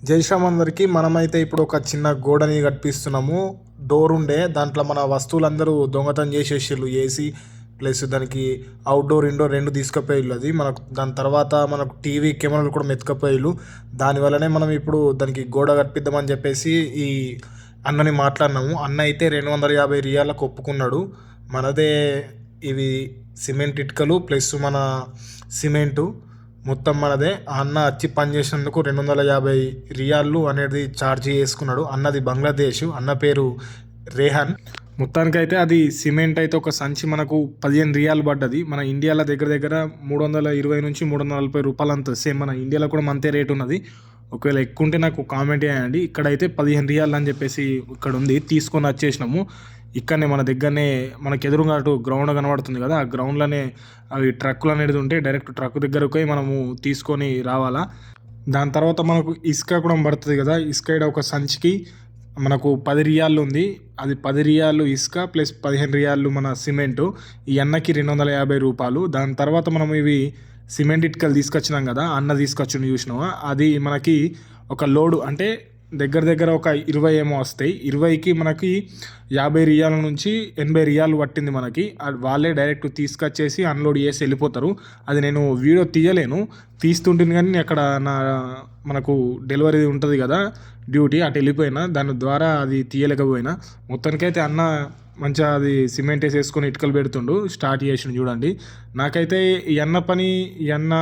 జై శ్రీరామ్ అందరికీ. మనమైతే ఇప్పుడు ఒక చిన్న గోడని కట్టిస్తున్నాము. డోర్ ఉండే దాంట్లో మన వస్తువులందరూ దొంగతనం చేసేసిళ్ళు. ఏసీ ప్లస్ దానికి అవుట్డోర్ ఇండోర్ రెండు తీసుకుపోయిళ్ళు. అది మనకు దాని తర్వాత మనకు టీవీ కెమెరాలు కూడా మెతుకపోయిళ్ళు. దానివల్లనే మనం ఇప్పుడు దానికి గోడ కట్టిద్దామని చెప్పేసి ఈ అన్నని మాట్లాడినాము. అన్న అయితే 250 రియాలకు ఒప్పుకున్నాడు. మనదే ఇవి సిమెంట్ ఇటుకలు ప్లస్ మన సిమెంటు మొత్తం మనదే. ఆ అన్న వచ్చి పని చేసినందుకు 250 రియాళ్ళు అనేది ఛార్జ్ చేసుకున్నాడు. అన్నది బంగ్లాదేశ్. అన్న పేరు రేహాన్. మొత్తానికైతే అది సిమెంట్ అయితే ఒక సంచి మనకు 15 రియాలు పడ్డది. మన ఇండియాలో దగ్గర దగ్గర 320 నుంచి 340 రూపాయలు అంత. సేమ్ మన ఇండియాలో కూడా అంతే రేట్ ఉన్నది. ఒకవేళ ఎక్కువ ఉంటే నాకు కామెంట్ చేయండి. ఇక్కడైతే 15 రియాలు అని చెప్పేసి ఇక్కడ ఉంది. తీసుకొని వచ్చేసినాము. ఇక్కడనే మన దగ్గరనే మనకు ఎదురుగా అటు గ్రౌండ్ కనబడుతుంది కదా, ఆ గ్రౌండ్లోనే అవి ట్రక్కులు అనేది ఉంటే డైరెక్ట్ ట్రక్ దగ్గరకు పోయి మనము తీసుకొని రావాలా. దాని తర్వాత మనకు ఇసుక కూడా పడుతుంది కదా. ఇసుక ఇక్కడ ఒక సంచికి మనకు 10 రియాలు ఉంది. అది 10 రియాలు ఇసుక ప్లస్ 15 రియాలు మన సిమెంటు. ఈ అన్నకి 250 రూపాయలు. దాని తర్వాత మనం ఇవి సిమెంట్ ఇటుకలు తీసుకొచ్చినాం కదా, అన్న తీసుకొచ్చి చూసినావా, అది మనకి ఒక లోడు అంటే దగ్గర దగ్గర ఒక 20 ఏమో వస్తాయి. 20కి మనకి 50 రియాల నుంచి 80 రియాలు పట్టింది మనకి. వాళ్ళే డైరెక్ట్ తీసుకొచ్చేసి అన్లోడ్ చేసి వెళ్ళిపోతారు. అది నేను వీడియో తీయలేను, తీస్తుంటుంది కానీ అక్కడ మనకు డెలివరీ ఉంటుంది కదా డ్యూటీ, అటు వెళ్ళిపోయినా దాని ద్వారా అది తీయలేకపోయినా. మొత్తానికైతే అన్న మంచిగా అది సిమెంట్ వేసేసుకొని ఇటుకలు పెడుతుండు, స్టార్ట్ చేసిండు చూడండి. నాకైతే ఈ అన్న పని, ఈ అన్న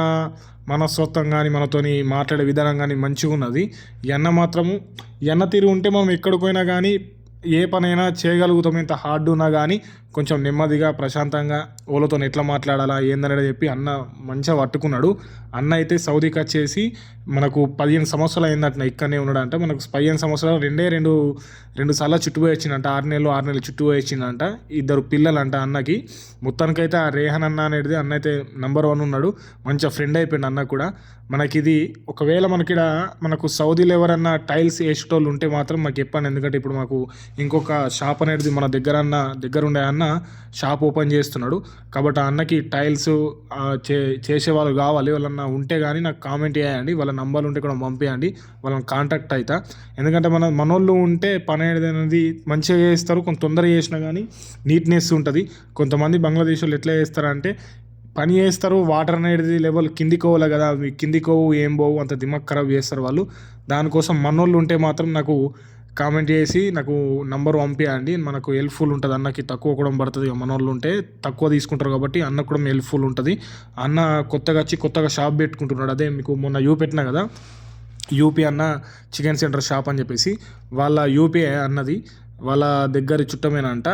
మనస్తత్వం కానీ మనతోని మాట్లాడే విధానం కానీ మంచిగా ఉన్నది. ఈ అన్న మాత్రము, ఈ అన్న తీరు ఉంటే మనం ఎక్కడికి పోయినా కానీ ఏ పనైనా చేయగలుగుతాం. ఎంత హార్డ్ ఉన్నా కానీ కొంచెం నెమ్మదిగా ప్రశాంతంగా ఓలతో ఎట్లా మాట్లాడాలా ఏందనేది చెప్పి అన్న మంచిగా పట్టుకున్నాడు. అన్న అయితే సౌదీకి వచ్చేసి మనకు 15 సంవత్సరాలు అయిందంట ఇక్కడనే ఉన్నాడంట. మనకు 15 సంవత్సరాలు రెండు సార్లు చుట్టుపోయి వచ్చిందంట. 6 నెలలు చుట్టుపోయి వచ్చిందంట. 2 పిల్లలంట అన్నకి. మొత్తానికైతే ఆ రేహన్ అన్న అనేది అన్న అయితే నెంబర్ 1 ఉన్నాడు. మంచిగా ఫ్రెండ్ అయిపోయింది అన్న కూడా మనకి. ఇది ఒకవేళ మనకు సౌదీలో ఎవరన్నా టైల్స్ వేసేటోళ్ళు ఉంటే మాత్రం మాకు చెప్పండి. ఎందుకంటే ఇప్పుడు మాకు ఇంకొక షాప్ అనేది మన దగ్గర ఉండే అన్న షాప్ ఓపెన్ చేస్తున్నాడు. కాబట్టి ఆ అన్నకి టైల్స్ చేసే వాళ్ళు కావాలి. వాళ్ళన్నా ఉంటే కానీ నాకు కామెంట్ చేయండి. వాళ్ళ నంబర్లు ఉంటే కూడా పంపించండి, వాళ్ళని కాంటాక్ట్ అవుతా. ఎందుకంటే మనోళ్ళు ఉంటే పని అనేది మంచిగా చేస్తారు. కొంత తొందరగా చేసినా కానీ నీట్నెస్ ఉంటుంది. కొంతమంది బంగ్లాదేశ్ వాళ్ళు ఎట్లా చేస్తారంటే పని చేస్తారు, వాటర్ అనేది లెవెల్ కిందికి పోవాలి కదా, కిందికి పోవు ఏం పోవు, అంత దిమాగ్ ఖరాబ్ చేస్తారు వాళ్ళు. దానికోసం మనోళ్ళు ఉంటే మాత్రం నాకు కామెంట్ చేసి నాకు నంబర్ పంపించండి. మనకు హెల్ప్ఫుల్ ఉంటుంది. అన్నకి తక్కువ కూడా పడుతుంది. మనోళ్ళు ఉంటే తక్కువ తీసుకుంటారు కాబట్టి అన్న కూడా హెల్ప్ఫుల్ ఉంటుంది. అన్న కొత్తగా షాప్ పెట్టుకుంటున్నాడు. అదే మీకు మొన్న పెట్టినా కదా, యూపీ అన్న చికెన్ సెంటర్ షాప్ అని చెప్పేసి. వాళ్ళ యూపీ అన్నది వాళ్ళ దగ్గర చుట్టమేనంట.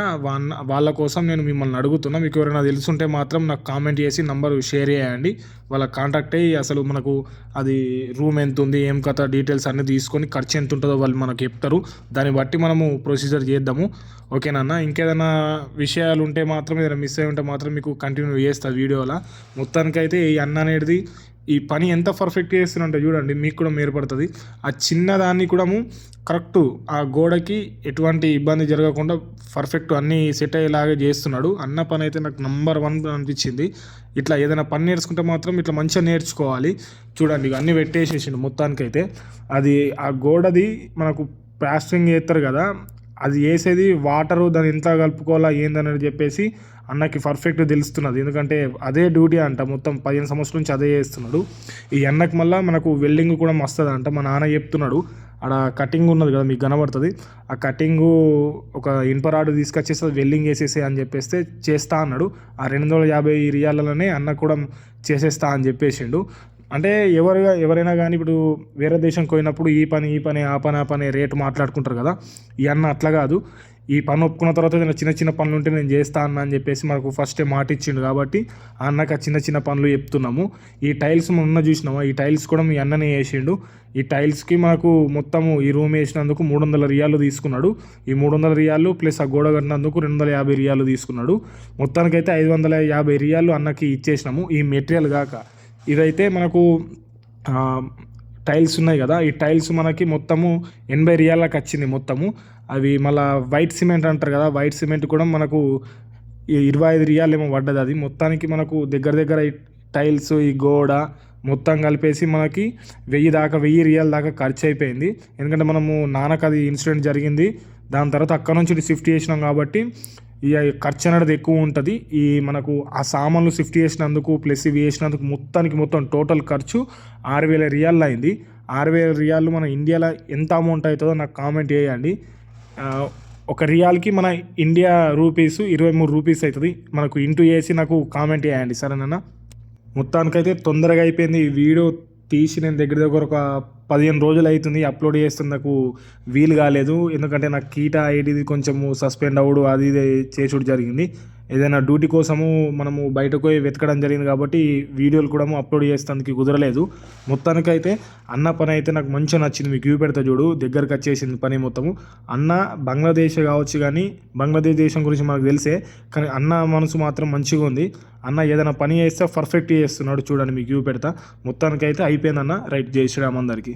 వాళ్ళ కోసం నేను మిమ్మల్ని అడుగుతున్నా. మీకు ఎవరైనా తెలుసుంటే మాత్రం నాకు కామెంట్ చేసి నంబర్ షేర్ చేయండి. వాళ్ళ కాంటాక్ట్ అయ్యి అసలు మనకు అది రూమ్ ఎంత ఉంది, ఏం కథ, డీటెయిల్స్ అన్నీ తీసుకొని ఖర్చు ఎంత ఉంటుందో వాళ్ళు మనకు చెప్తారు. దాన్ని బట్టి మనము ప్రొసీజర్ చేద్దాము. ఓకేనా. ఇంకేదైనా విషయాలు ఉంటే మాత్రం, ఏదైనా మిస్ అయి ఉంటే మాత్రం మీకు కంటిన్యూ చేస్తా వీడియోలో. మొత్తానికైతే ఈ అన్న అనేది ఈ పని ఎంత పర్ఫెక్ట్ చేస్తున్నంటే చూడండి, మీకు కూడా మేర్పడుతుంది. ఆ చిన్నదాన్ని కూడా కరెక్ట్ ఆ గోడకి ఎటువంటి ఇబ్బంది జరగకుండా పర్ఫెక్ట్ అన్నీ సెట్ అయ్యేలాగా చేస్తున్నాడు. అన్న పని అయితే నాకు నంబర్ 1 అనిపించింది. ఇట్లా ఏదైనా పని నేర్చుకుంటే మాత్రం ఇట్లా మంచిగా నేర్చుకోవాలి. చూడండి అన్నీ పెట్టేసేసిండు. మొత్తానికైతే అది ఆ గోడది మనకు ప్లాస్టరింగ్ చేస్తారు కదా, అది వేసేది వాటరు దాన్ని ఎంత కలుపుకోవాలా ఏందనేది చెప్పేసి అన్నకి పర్ఫెక్ట్ తెలుస్తున్నది. ఎందుకంటే అదే డ్యూటీ అంట. మొత్తం 15 సంవత్సరాల నుంచి అదే చేస్తున్నాడు. ఈ అన్నకి మళ్ళీ మనకు వెల్డింగ్ కూడా వస్తుంది అంట. మా నాన్న చెప్తున్నాడు. ఆడ కటింగ్ ఉన్నది కదా మీకు కనబడుతుంది, ఆ కటింగు ఒక ఇనుప రాడు తీసుకొచ్చేసి వెల్డింగ్ వేసేసే అని చెప్పేస్తే చేస్తా అన్నాడు. ఆ 250 రియాలలోనే అన్న కూడా చేసేస్తా అని చెప్పేసిండు. అంటే ఎవరైనా కానీ ఇప్పుడు వేరే దేశంకి పోయినప్పుడు ఈ పని ఆ పని రేటు మాట్లాడుకుంటారు కదా. ఈ అన్న అట్లా కాదు. ఈ పని ఒప్పుకున్న తర్వాత నేను చిన్న పనులు ఉంటే నేను చేస్తా అన్న అని చెప్పేసి మనకు ఫస్టే మాట ఇచ్చిండు. కాబట్టి ఆ అన్నకు ఆ చిన్న పనులు చెప్తున్నాము. ఈ టైల్స్ మొన్న చూసినామా, ఈ టైల్స్ కూడా మీ అన్ననే వేసిండు. ఈ టైల్స్కి మనకు మొత్తము ఈ రూమ్ వేసినందుకు 300 రియాలు తీసుకున్నాడు. ఈ 300 రియాలు ప్లస్ ఆ గోడ కట్టినందుకు 250 రియాలు తీసుకున్నాడు. మొత్తానికైతే 550 రియాలు అన్నకి ఇచ్చేసినాము. ఈ మెటీరియల్ కాక ఇదైతే మనకు టైల్స్ ఉన్నాయి కదా, ఈ టైల్స్ మనకి మొత్తము 80 రియాలకు వచ్చింది మొత్తము. అవి మళ్ళీ వైట్ సిమెంట్ అంటారు కదా, వైట్ సిమెంట్ కూడా మనకు 25 రియాలు ఏమో పడ్డది. అది మొత్తానికి మనకు దగ్గర ఈ టైల్స్, ఈ గోడ మొత్తం కలిపేసి మనకి 1000 రియాల్ దాకా ఖర్చు అయిపోయింది. ఎందుకంటే మనము నాన్నకు అది ఇన్సిడెంట్ జరిగింది, దాని తర్వాత అక్కడ నుంచి షిఫ్ట్ చేసినాం కాబట్టి ఇక ఖర్చు అనేది ఎక్కువ ఉంటుంది. ఈ మనకు ఆ సామాన్లు షిఫ్ట్ చేసినందుకు ప్లస్ ఇవి వేసినందుకు మొత్తం టోటల్ ఖర్చు 6000 రియాల్ అయింది. 6000 రియాలు మన ఇండియాలో ఎంత అమౌంట్ అవుతుందో నాకు కామెంట్ చేయండి. ఒక రియాల్కి మన ఇండియా రూపీస్ 23 రూపీస్ అవుతుంది. మనకు ఇంటూ చేసి నాకు కామెంట్ చేయండి సరేనా. మొత్తానికైతే తొందరగా అయిపోయింది. ఈ వీడియో తీసి నేను దగ్గర ఒక 15 రోజులు అవుతుంది అప్లోడ్ చేస్తుంది, నాకు వీలు కాలేదు. ఎందుకంటే నాకు కీటా ఐడిది కొంచెము సస్పెండ్ అవ్వడు అది ఇది చేసుడు జరిగింది. ఏదైనా డ్యూటీ కోసము మనము బయటకు పోయి వెతకడం జరిగింది కాబట్టి వీడియోలు కూడా అప్లోడ్ చేసేందుకు కుదరలేదు. మొత్తానికైతే అన్న పని అయితే నాకు మంచిగా నచ్చింది. మీకు పెడతా చూడు, దగ్గరకు వచ్చేసింది పని మొత్తము. అన్న బంగ్లాదేశ్ కావచ్చు కానీ బంగ్లాదేశ్ దేశం గురించి మనకు తెలిసే, కానీ అన్న మనసు మాత్రం మంచిగా ఉంది. అన్న ఏదైనా పని చేస్తే పర్ఫెక్ట్ చేస్తున్నాడు చూడండి, మీకు పెడతా. మొత్తానికైతే అయిపోయింది అన్న. రైట్, జై శ్రీరామ్ అందరికీ.